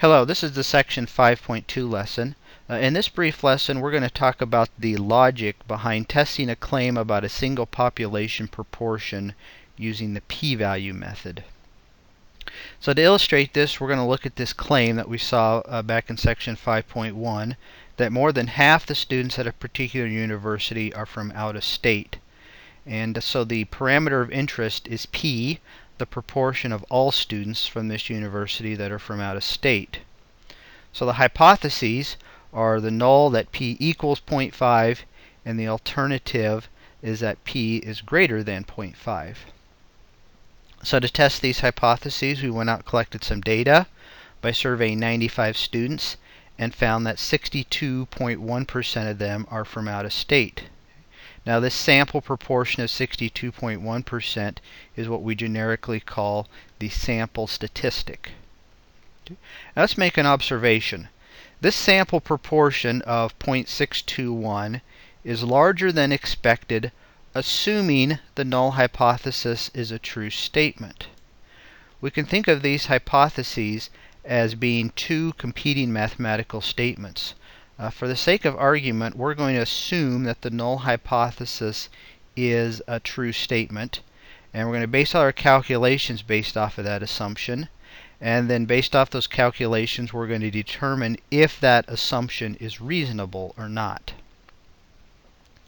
Hello, this is the section 5.2 lesson. In this brief lesson, we're going to talk about the logic behind testing a claim about a single population proportion using the p-value method. So to illustrate this, we're going to look at this claim that we saw back in section 5.1, that more than half the students at a particular university are from out of state. And so the parameter of interest is p, the proportion of all students from this university that are from out of state. So the hypotheses are the null that p equals 0.5, and the alternative is that p is greater than 0.5. So to test these hypotheses, we went out and collected some data by surveying 95 students and found that 62.1% of them are from out of state. Now this sample proportion of 62.1% is what we generically call the sample statistic. Now let's make an observation. This sample proportion of 0.621 is larger than expected, assuming the null hypothesis is a true statement. We can think of these hypotheses as being two competing mathematical statements. For the sake of argument, we're going to assume that the null hypothesis is a true statement, and we're going to base all our calculations based off of that assumption, and then based off those calculations we're going to determine if that assumption is reasonable or not.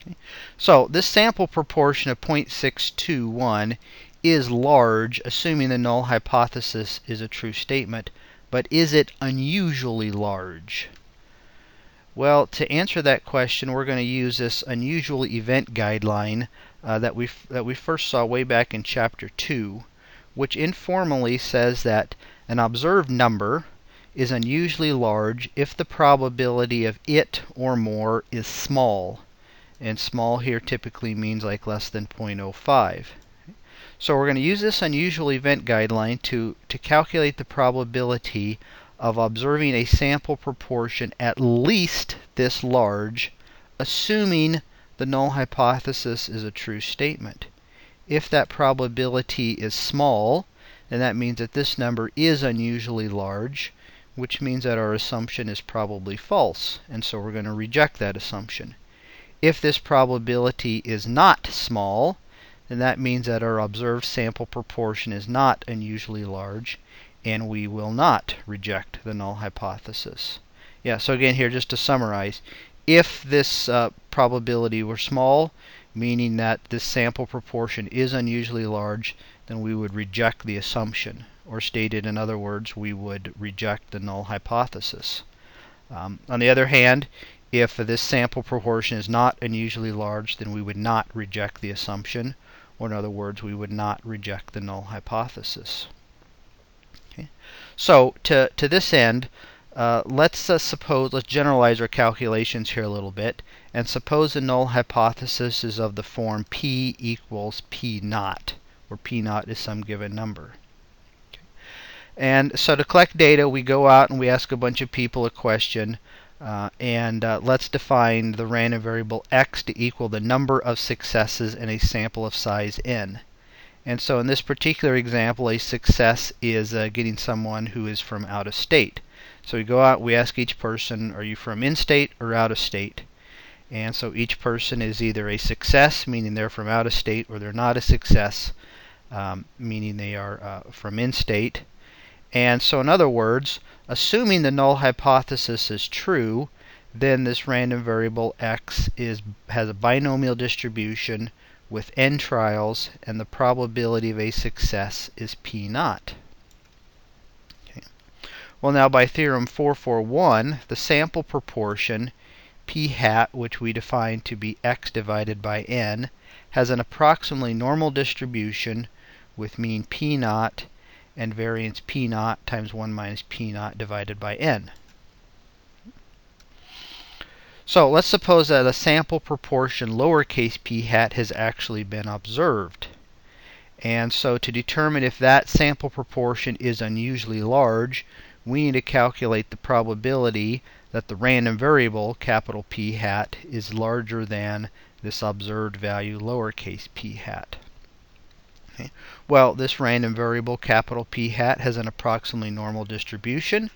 Okay. So this sample proportion of 0.621 is large, assuming the null hypothesis is a true statement, but is it unusually large? Well, to answer that question, we're going to use this unusual event guideline that we first saw way back in Chapter 2, which informally says that an observed number is unusually large if the probability of it or more is small. And small here typically means like less than 0.05. So we're going to use this unusual event guideline to calculate the probability of observing a sample proportion at least this large, assuming the null hypothesis is a true statement. If that probability is small, then that means that this number is unusually large, which means that our assumption is probably false, and so we're going to reject that assumption. If this probability is not small, then that means that our observed sample proportion is not unusually large, and we will not reject the null hypothesis. Yeah, so again here, just to summarize, if this probability were small, meaning that this sample proportion is unusually large, then we would reject the assumption. Or stated in other words, we would reject the null hypothesis. On the other hand, if this sample proportion is not unusually large, then we would not reject the assumption. Or in other words, we would not reject the null hypothesis. Okay. So to this end, let's generalize our calculations here a little bit, and suppose the null hypothesis is of the form p equals p naught, where p naught is some given number. Okay. And so to collect data, we go out and we ask a bunch of people a question, and let's define the random variable x to equal the number of successes in a sample of size n. And so in this particular example, a success is getting someone who is from out of state. So we go out, we ask each person, are you from in-state or out of state? And so each person is either a success, meaning they're from out of state, or they're not a success, meaning they are from in-state. And so in other words, assuming the null hypothesis is true, then this random variable x has a binomial distribution with n trials, and the probability of a success is p naught. Okay. Well, now by theorem 441, the sample proportion p hat, which we define to be x divided by n, has an approximately normal distribution with mean p naught and variance p naught times 1 minus p naught divided by n. So let's suppose that a sample proportion lowercase p hat has actually been observed. And so to determine if that sample proportion is unusually large, we need to calculate the probability that the random variable, capital P hat, is larger than this observed value, lowercase p hat. Okay. Well, this random variable, capital P hat, has an approximately normal distribution.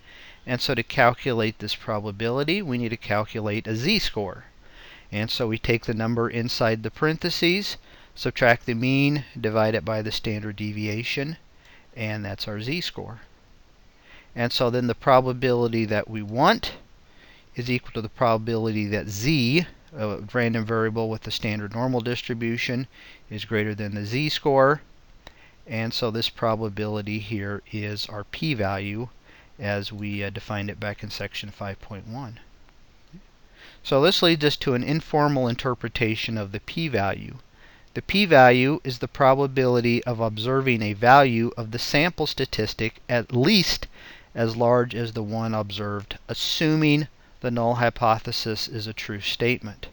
And so to calculate this probability, we need to calculate a z-score. And so we take the number inside the parentheses, subtract the mean, divide it by the standard deviation, and that's our z-score. And so then the probability that we want is equal to the probability that z, a random variable with the standard normal distribution, is greater than the z-score. And so this probability here is our p-value as we defined it back in section 5.1. So this leads us to an informal interpretation of the p-value. The p-value is the probability of observing a value of the sample statistic at least as large as the one observed, assuming the null hypothesis is a true statement.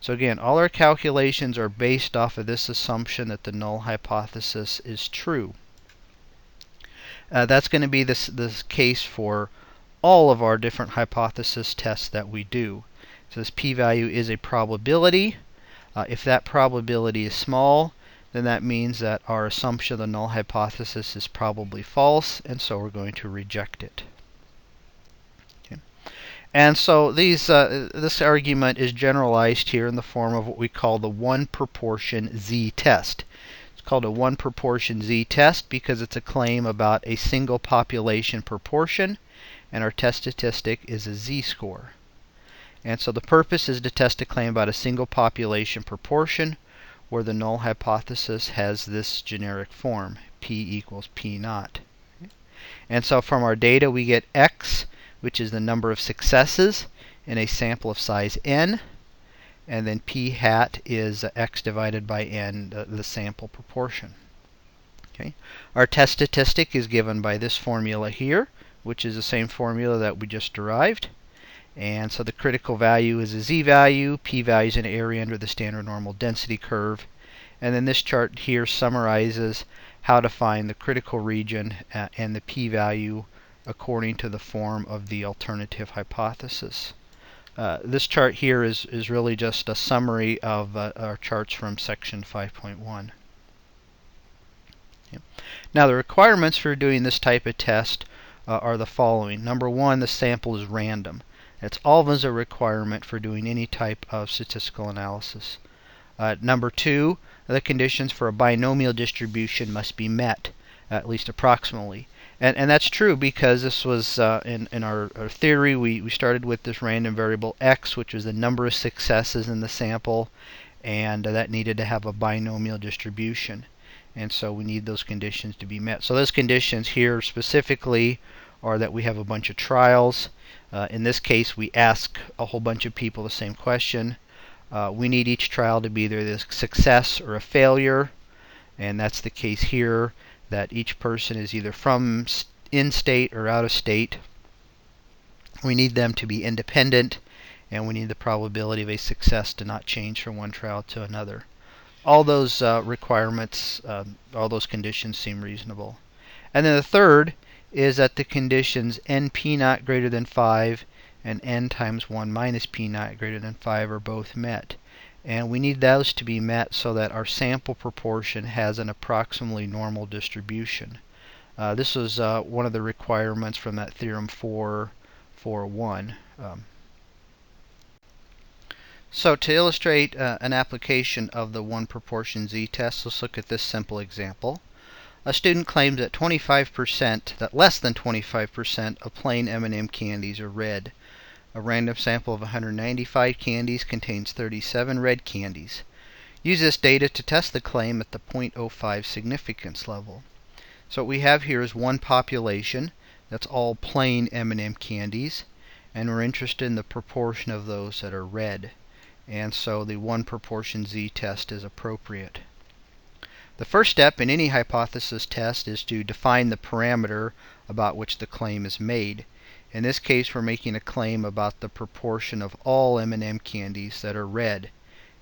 So again, all our calculations are based off of this assumption that the null hypothesis is true. That's going to be this case for all of our different hypothesis tests that we do. So this p-value is a probability. If that probability is small, then that means that our assumption of the null hypothesis is probably false, and so we're going to reject it. And so this argument is generalized here in the form of what we call the one proportion z test. It's called a one proportion z test because it's a claim about a single population proportion, and our test statistic is a z-score. And so the purpose is to test a claim about a single population proportion where the null hypothesis has this generic form, p equals p naught. And so from our data we get x, which is the number of successes in a sample of size n, and then p hat is x divided by n, the sample proportion. Okay. Our test statistic is given by this formula here, which is the same formula that we just derived. And so the critical value is a z-value, p-value is an area under the standard normal density curve. And then this chart here summarizes how to find the critical region and the p-value according to the form of the alternative hypothesis. This chart here is really just a summary of our charts from section 5.1. Okay. Now the requirements for doing this type of test are the following. Number one, the sample is random. That's always a requirement for doing any type of statistical analysis. Number two, the conditions for a binomial distribution must be met, at least approximately. And that's true because this was in our theory, we started with this random variable x, which was the number of successes in the sample, and that needed to have a binomial distribution. And so we need those conditions to be met. So those conditions here specifically are that we have a bunch of trials. In this case, we ask a whole bunch of people the same question. We need each trial to be either a success or a failure, and that's the case here, that each person is either from in-state or out of state. We need them to be independent, and we need the probability of a success to not change from one trial to another. All those requirements, all those conditions seem reasonable. And then the third is that the conditions n p naught greater than 5 and n times 1 minus p naught greater than 5 are both met. And we need those to be met so that our sample proportion has an approximately normal distribution. This was one of the requirements from that theorem 4.1. So to illustrate an application of the one proportion z test, let's look at this simple example. A student claims that less than 25% of plain M&M candies are red. A random sample of 195 candies contains 37 red candies. Use this data to test the claim at the 0.05 significance level. So what we have here is one population. That's all plain M&M candies. And we're interested in the proportion of those that are red. And so the one proportion z test is appropriate. The first step in any hypothesis test is to define the parameter about which the claim is made. In this case, we're making a claim about the proportion of all M&M candies that are red.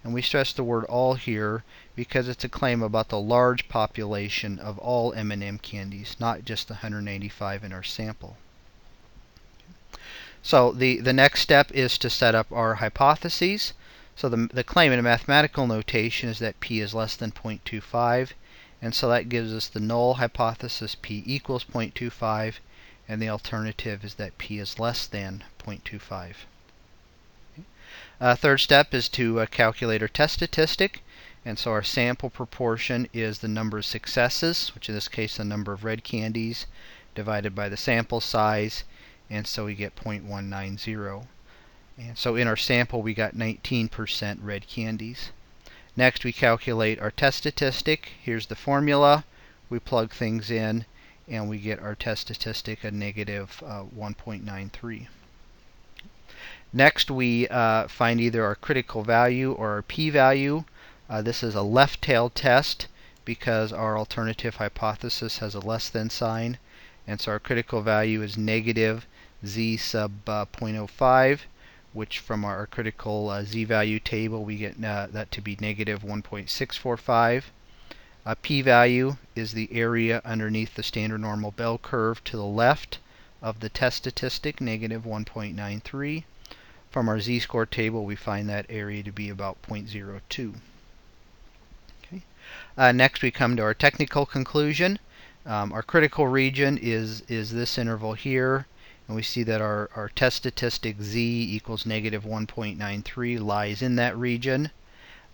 And we stress the word all here because it's a claim about the large population of all M&M candies, not just the 185 in our sample. So the next step is to set up our hypotheses. So the claim in a mathematical notation is that p is less than 0.25, And so that gives us the null hypothesis p equals 0.25, and the alternative is that p is less than 0.25. Third step is to calculate our test statistic. And so our sample proportion is the number of successes, which in this case the number of red candies, divided by the sample size, and so we get 0.190. And so in our sample we got 19% red candies. Next we calculate our test statistic. Here's the formula. We plug things in and we get our test statistic a negative 1.93. Next we find either our critical value or our p-value. This is a left-tailed test because our alternative hypothesis has a less than sign, and so our critical value is negative z sub 0.05, which from our critical z-value table we get that to be negative 1.645. P-value is the area underneath the standard normal bell curve to the left of the test statistic, negative 1.93. From our z-score table we find that area to be about 0.02. Next we come to our technical conclusion. Our critical region is this interval here, and we see that our test statistic z equals negative 1.93 lies in that region.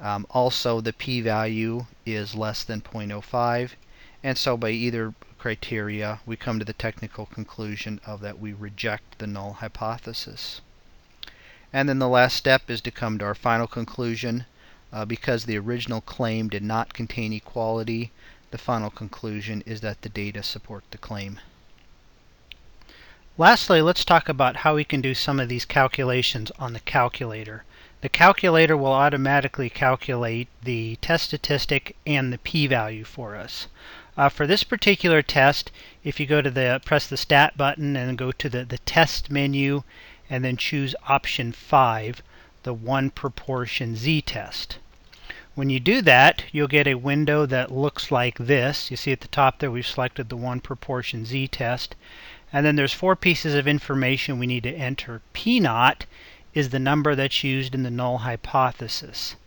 Also the p-value is less than 0.05, and so by either criteria we come to the technical conclusion of that we reject the null hypothesis. And then the last step is to come to our final conclusion. Because the original claim did not contain equality, the final conclusion is that the data support the claim. Lastly, let's talk about how we can do some of these calculations on the calculator. The calculator will automatically calculate the test statistic and the p-value for us. For this particular test, if you go to press the stat button and go to the test menu and then choose option 5, the one proportion z-test. When you do that, you'll get a window that looks like this. You see at the top there we've selected the one proportion z-test. And then there's 4 pieces of information we need to enter. P0 is the number that's used in the null hypothesis.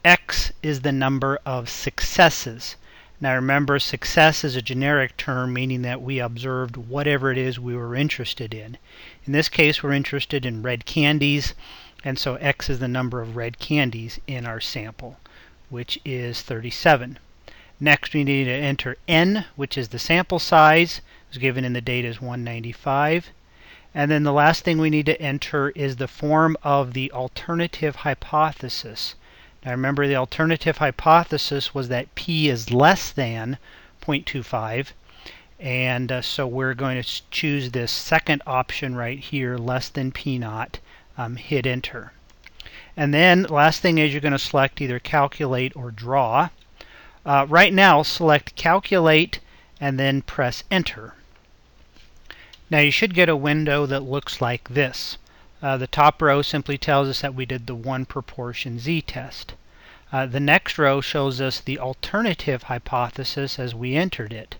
X is the number of successes. Now remember, success is a generic term meaning that we observed whatever it is we were interested in. In this case we're interested in red candies, and so X is the number of red candies in our sample, which is 37. Next we need to enter N, which is the sample size. It's given in the data as 195. And then the last thing we need to enter is the form of the alternative hypothesis. Now remember, the alternative hypothesis was that P is less than 0.25. And so we're going to choose this second option right here, less than P0. Hit enter. And then last thing is you're going to select either calculate or draw. Right now select calculate and then press enter. Now you should get a window that looks like this. The top row simply tells us that we did the one proportion z-test. The next row shows us the alternative hypothesis as we entered it.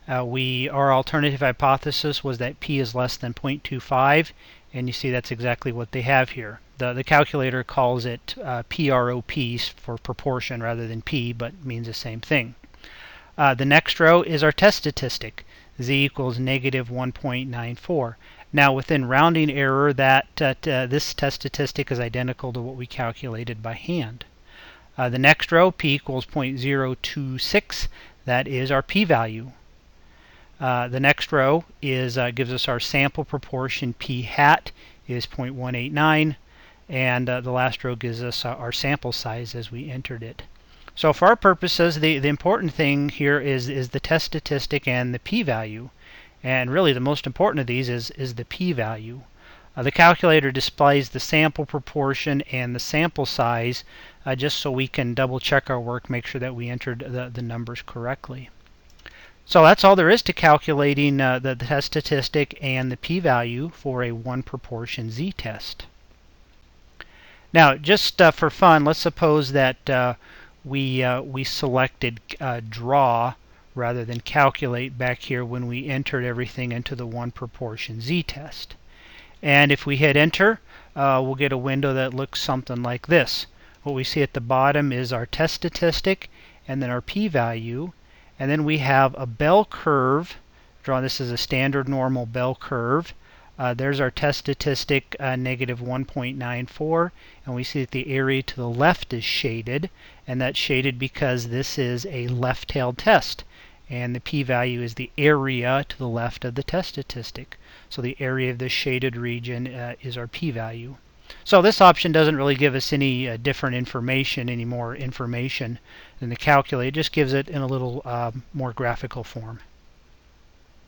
Our alternative hypothesis was that p is less than 0.25, and you see that's exactly what they have here. The calculator calls it PROP for proportion rather than p, but means the same thing. The next row is our test statistic. Z equals negative 1.94. Now within rounding error, this test statistic is identical to what we calculated by hand. The next row, p equals 0.026. That is our p-value. The next row gives us our sample proportion. P hat is 0.189. And the last row gives us our sample size as we entered it. So for our purposes, the important thing here is the test statistic and the p-value. And really the most important of these is the p-value. The calculator displays the sample proportion and the sample size just so we can double check our work, make sure that we entered the numbers correctly. So that's all there is to calculating the test statistic and the p-value for a one proportion z-test. Now, just for fun, let's suppose that we selected draw rather than calculate back here when we entered everything into the one proportion z-test. And if we hit enter, we'll get a window that looks something like this. What we see at the bottom is our test statistic and then our p-value, And then we have a bell curve. Draw this as a standard normal bell curve. There's our test statistic, negative 1.94, and we see that the area to the left is shaded, and that's shaded because this is a left-tailed test, and the p-value is the area to the left of the test statistic. So the area of this shaded region is our p-value. So this option doesn't really give us any different information, any more information than the calculator. It just gives it in a little more graphical form.